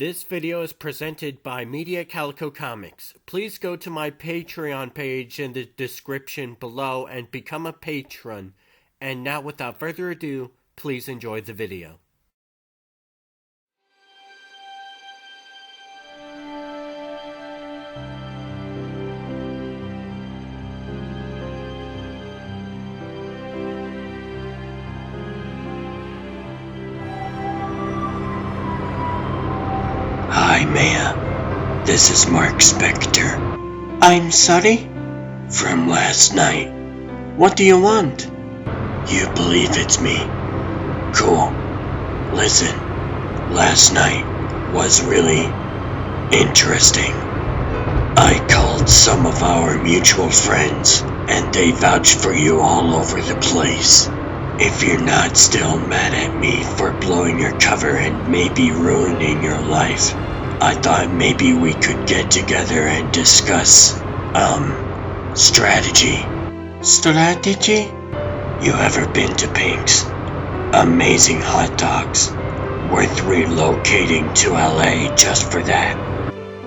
This video is presented by Media Calico Comics. Please go to my Patreon page in the description below and become a patron. And now, without further ado, please enjoy the video. Hi, Maya. This is Marc Specter. I'm sorry? From last night. What do you want? You believe it's me? Cool. Listen, last night was really interesting. I called some of our mutual friends, and they vouched for you all over the place. If you're not still mad at me for blowing your cover and maybe ruining your life, I thought maybe we could get together and discuss, strategy. Strategy? You ever been to Pink's? Amazing hot dogs. Worth relocating to LA just for that.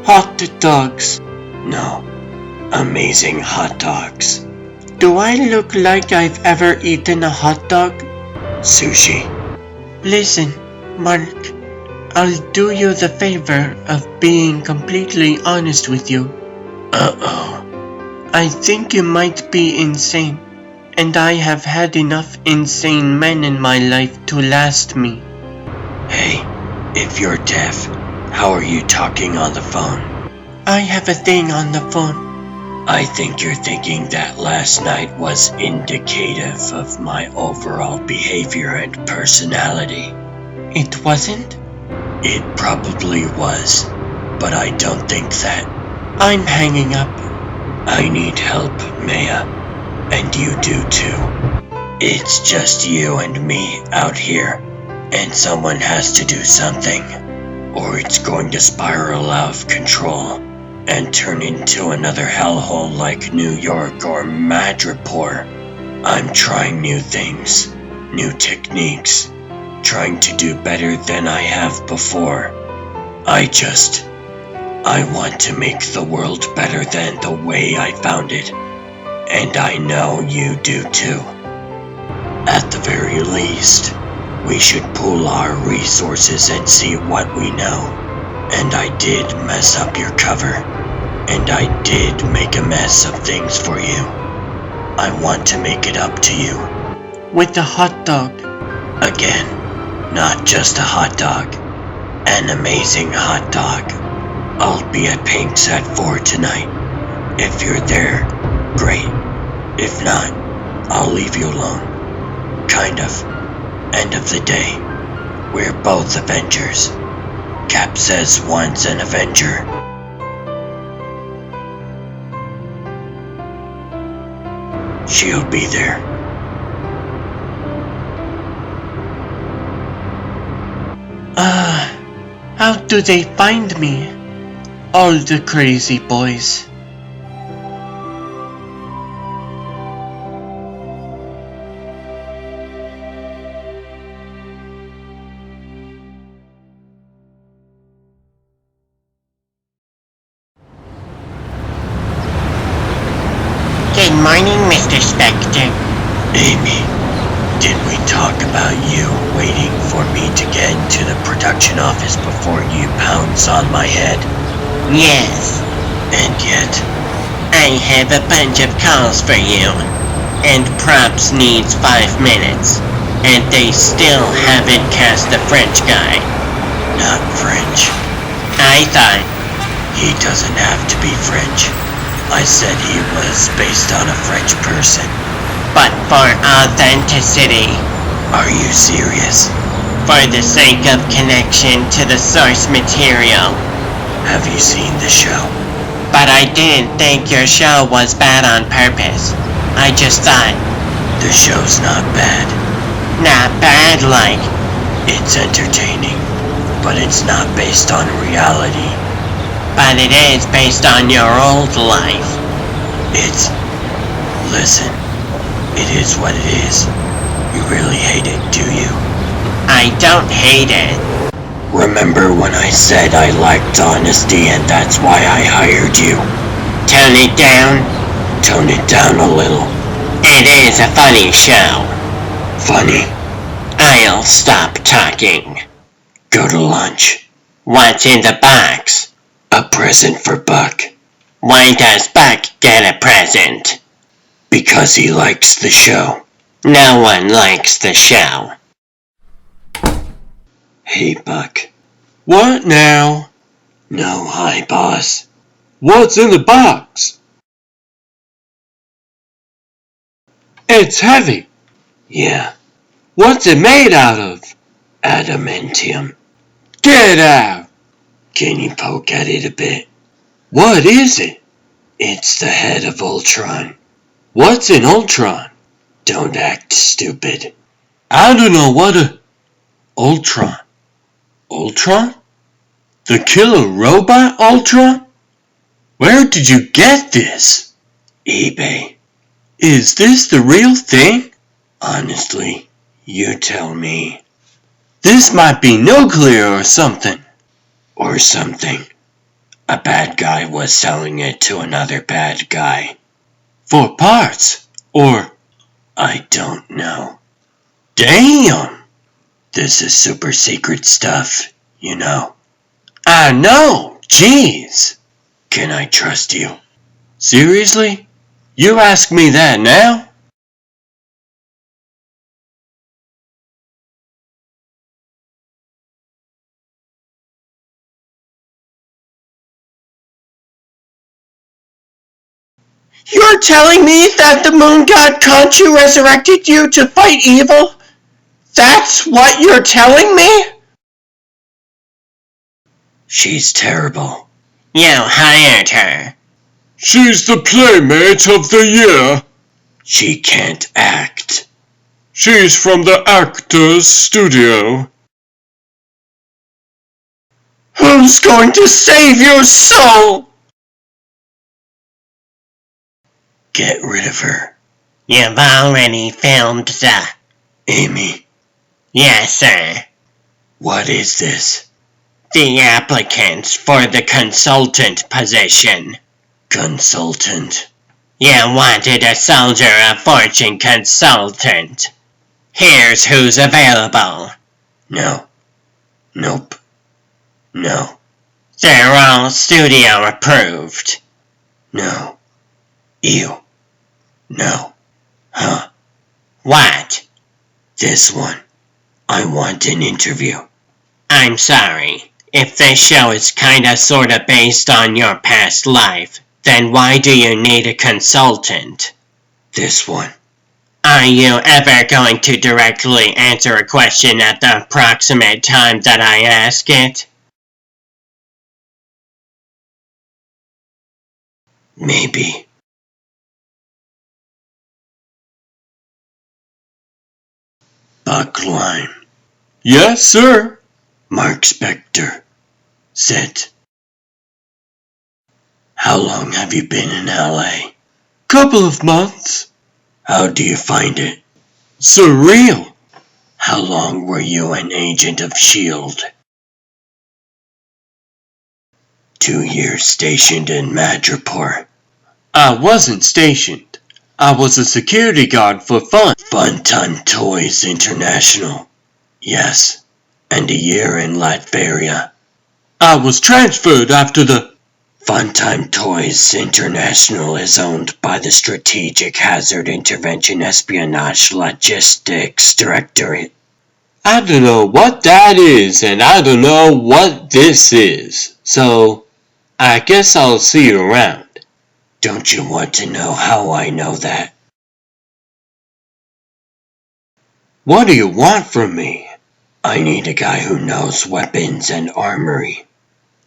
Hot dogs? No. Amazing hot dogs. Do I look like I've ever eaten a hot dog? Sushi. Listen, Mark, I'll do you the favor of being completely honest with you. Uh-oh. I think you might be insane, and I have had enough insane men in my life to last me. Hey, if you're deaf, how are you talking on the phone? I have a thing on the phone. I think you're thinking that last night was indicative of my overall behavior and personality. It wasn't? It probably was, but I don't think that. I'm hanging up. I need help, Maya, and you do too. It's just you and me out here, and someone has to do something, or it's going to spiral out of control and turn into another hellhole like New York or Madripoor. I'm trying new things, new techniques, trying to do better than I have before. I want to make the world better than the way I found it, and I know you do too. At the very least, we should pool our resources and see what we know. And I did mess up your cover, and I did make a mess of things for you. I want to make it up to you. With the hot dog. Again, not just a hot dog, an amazing hot dog. I'll be at Pink's at 4 tonight. If you're there, great. If not, I'll leave you alone. Kind of. End of the day, we're both Avengers. Cap says one's an Avenger. She'll be there. How do they find me? All the crazy boys. Good morning, Mr. Specter. Amy, did we talk about you waiting for me to get into the production office before you pounce on my head? Yes. And yet, I have a bunch of calls for you, and props needs 5 minutes, and they still haven't cast the French guy. not French. I thought. He doesn't have to be French. I said he was based on a French person. But for authenticity. Are you serious? For the sake of connection to the source material. Have you seen the show? But I didn't think your show was bad on purpose. I just thought. The show's not bad. Not bad like. It's entertaining, but it's not based on reality. But it is based on your old life. Listen, it is what it is. You really hate it, do you? I don't hate it. Remember when I said I lacked honesty and that's why I hired you? Tone it down. Tone it down a little. It is a funny show. Funny. I'll stop talking. Go to lunch. What's in the box? A present for Buck. Why does Buck get a present? Because he likes the show. No one likes the show. Hey, Buck. What now? No, hi, boss. What's in the box? It's heavy. Yeah, What's it made out of? adamantium. Get out! Can you poke at it a bit? What is it? It's the head of Ultron. What's in Ultron? Don't act stupid. I don't know what a... Ultron? Ultron? The killer robot Ultron? Where did you get this? eBay. Is this the real thing? Honestly, you tell me. This might be nuclear or something. Or something. A bad guy was selling it to another bad guy. For parts. Or... I don't know. Damn! This is super secret stuff, you know. I know! Jeez! Can I trust you? Seriously? You ask me that now? You're telling me that the moon god Khonshu resurrected you to fight evil? That's what you're telling me? She's terrible. You hired her. She's the Playmate of the Year. She can't act. She's from the Actors Studio. Who's going to save your soul? Get rid of her. You've already filmed the... Amy, Yes, sir. what is this? The applicants for the consultant position. Consultant. You wanted a soldier of fortune consultant. Here's who's available. No. Nope. No. They're all studio approved. No. Ew. No. Huh. What? This one. I want an interview. I'm sorry. If this show is kinda sorta based on your past life, then why do you need a consultant? This one. Are you ever going to directly answer a question at the approximate time that I ask it? Maybe. Buckline. Yes, sir. Marc Specter. Sit. How long have you been in LA? Couple of months. How do you find it? Surreal. How long were you an agent of S.H.I.E.L.D.? 2 years stationed in Madripoor. I wasn't stationed. I was a security guard for fun. Funtime Toys International. Yes. And a year in Latveria. I was transferred after the... Funtime Toys International is owned by the Strategic Hazard Intervention Espionage Logistics Directorate. I don't know what that is, and I don't know what this is. So, I guess I'll see you around. Don't you want to know how I know that? What do you want from me? I need a guy who knows weapons and armory.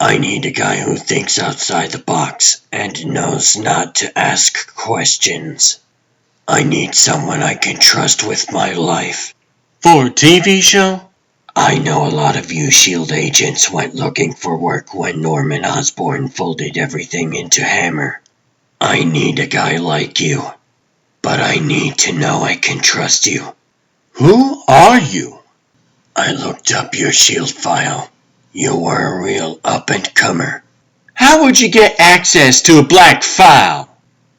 I need a guy who thinks outside the box and knows not to ask questions. I need someone I can trust with my life. For a TV show? I know a lot of you S.H.I.E.L.D. agents went looking for work when Norman Osborn folded everything into Hammer. I need a guy like you, but I need to know I can trust you. Who are you? I looked up your S.H.I.E.L.D. file. You were a real up-and-comer. How would you get access to a black file?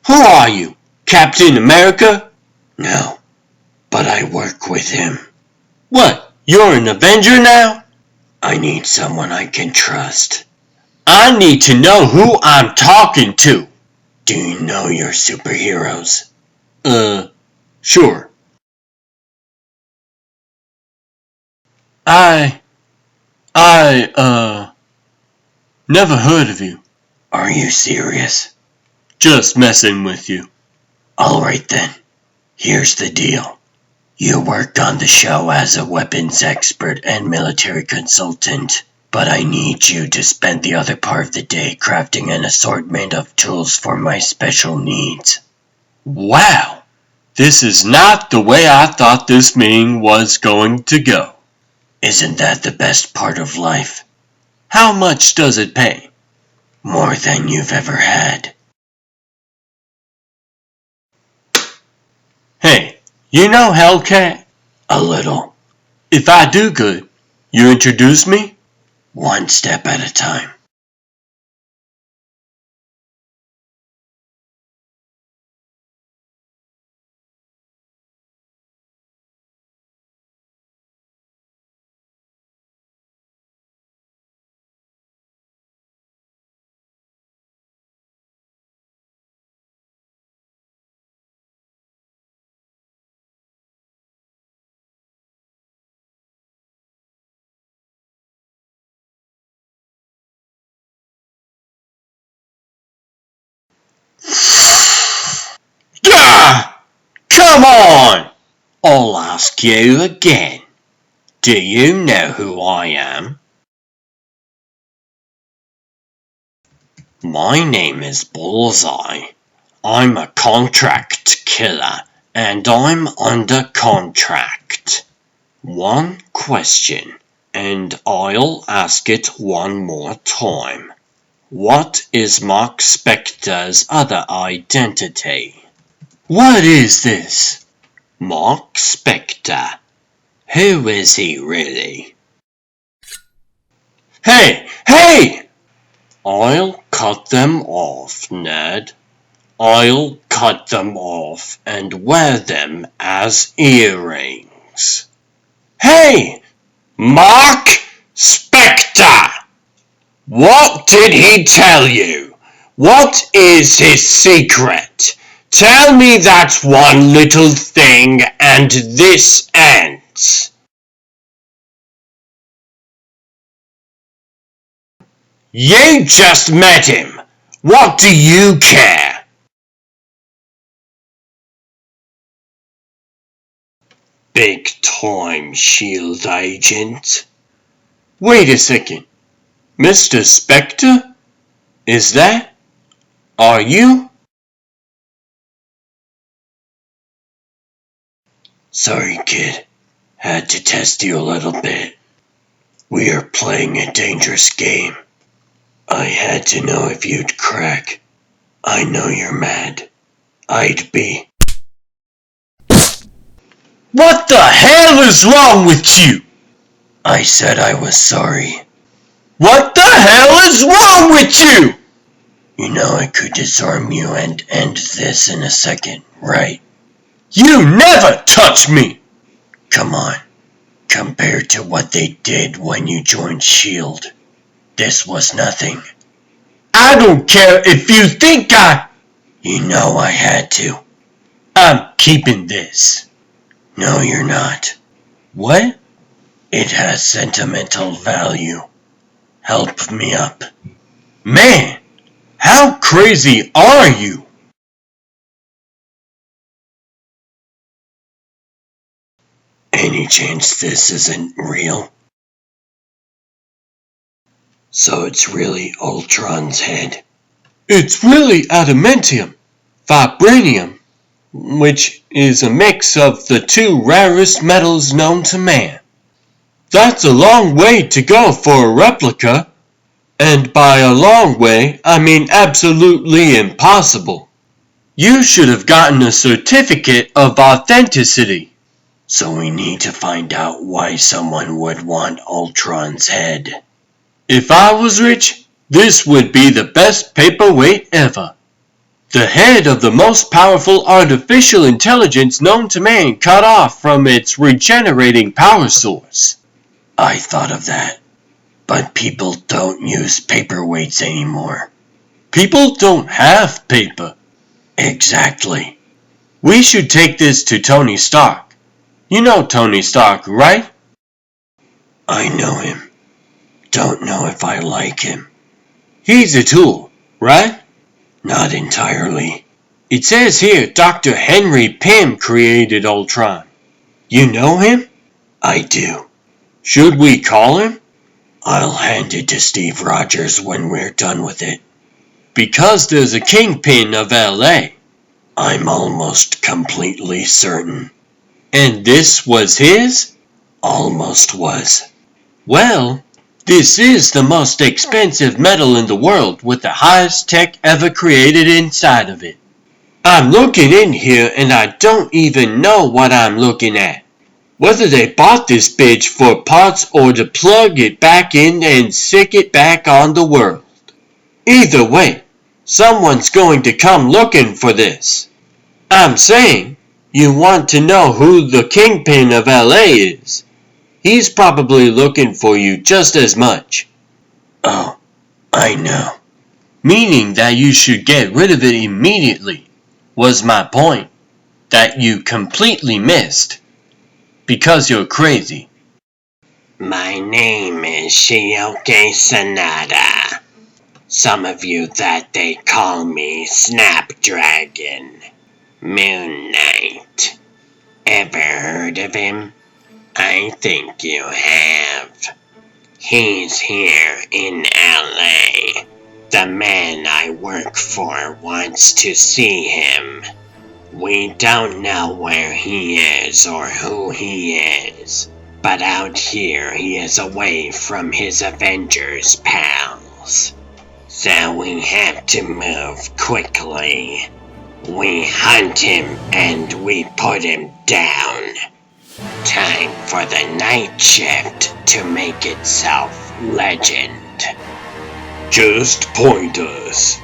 Who are you, Captain America? No, but I work with him. What, you're an Avenger now? I need someone I can trust. I need to know who I'm talking to. Do you know your superheroes? Sure. Never heard of you. Are you serious? Just messing with you. Alright then, here's the deal. You worked on the show as a weapons expert and military consultant, but I need you to spend the other part of the day crafting an assortment of tools for my special needs. Wow, this is not the way I thought this meeting was going to go. Isn't that the best part of life? How much does it pay? More than you've ever had. Hey, you know Hellcat? A little. If I do good, you introduce me? One step at a time. Ah! Come on! I'll ask you again. Do you know who I am? My name is Bullseye. I'm a contract killer, and I'm under contract. One question, and I'll ask it one more time. What is Marc Specter's other identity? What is this? Marc Specter. Who is he really? Hey! Hey! I'll cut them off, Ned. I'll cut them off and wear them as earrings. Hey! Marc Specter! What did he tell you? What is his secret? Tell me that one little thing and this ends. You just met him. What do you care? Big time SHIELD agent. Wait a second. Mr. Specter? Is that? Are you? Sorry, kid. Had to test you a little bit. We are playing a dangerous game. I had to know if you'd crack. I know you're mad. I'd be. What the hell is wrong with you? I said I was sorry. What the hell is wrong with you? You know I could disarm you and end this in a second, right? You never touch me! Come on. Compared to what they did when you joined SHIELD, this was nothing. I don't care if you think You know I had to. I'm keeping this. No, you're not. What? It has sentimental value. Help me up. Man, how crazy are you? Any chance this isn't real? So it's really Ultron's head. It's really adamantium, vibranium, which is a mix of the two rarest metals known to man. That's a long way to go for a replica, and by a long way, I mean absolutely impossible. You should have gotten a certificate of authenticity. So we need to find out why someone would want Ultron's head. If I was rich, this would be the best paperweight ever. The head of the most powerful artificial intelligence known to man cut off from its regenerating power source. I thought of that, but people don't use paperweights anymore. People don't have paper. Exactly. We should take this to Tony Stark. You know Tony Stark, right? I know him. Don't know if I like him. He's a tool, right? Not entirely. It says here Dr. Henry Pym created Ultron. You know him? I do. Should we call him? I'll hand it to Steve Rogers when we're done with it. Because there's a kingpin of LA. I'm almost completely certain. And this was his? Almost was. Well, this is the most expensive metal in the world with the highest tech ever created inside of it. I'm looking in here and I don't even know what I'm looking at. Whether they bought this bitch for parts or to plug it back in and sick it back on the world. Either way, someone's going to come looking for this. I'm saying, you want to know who the kingpin of LA is. He's probably looking for you just as much. Oh, I know. Meaning that you should get rid of it immediately, was my point. That you completely missed. Because you're crazy. My name is Shioke Sanada. Some of you that they call me Snapdragon. Moon Knight. Ever heard of him? I think you have. He's here in LA. The man I work for wants to see him. We don't know where he is or who he is, but out here he is away from his Avengers pals. So we have to move quickly. We hunt him and we put him down. Time for the night shift to make itself legend. Just point us.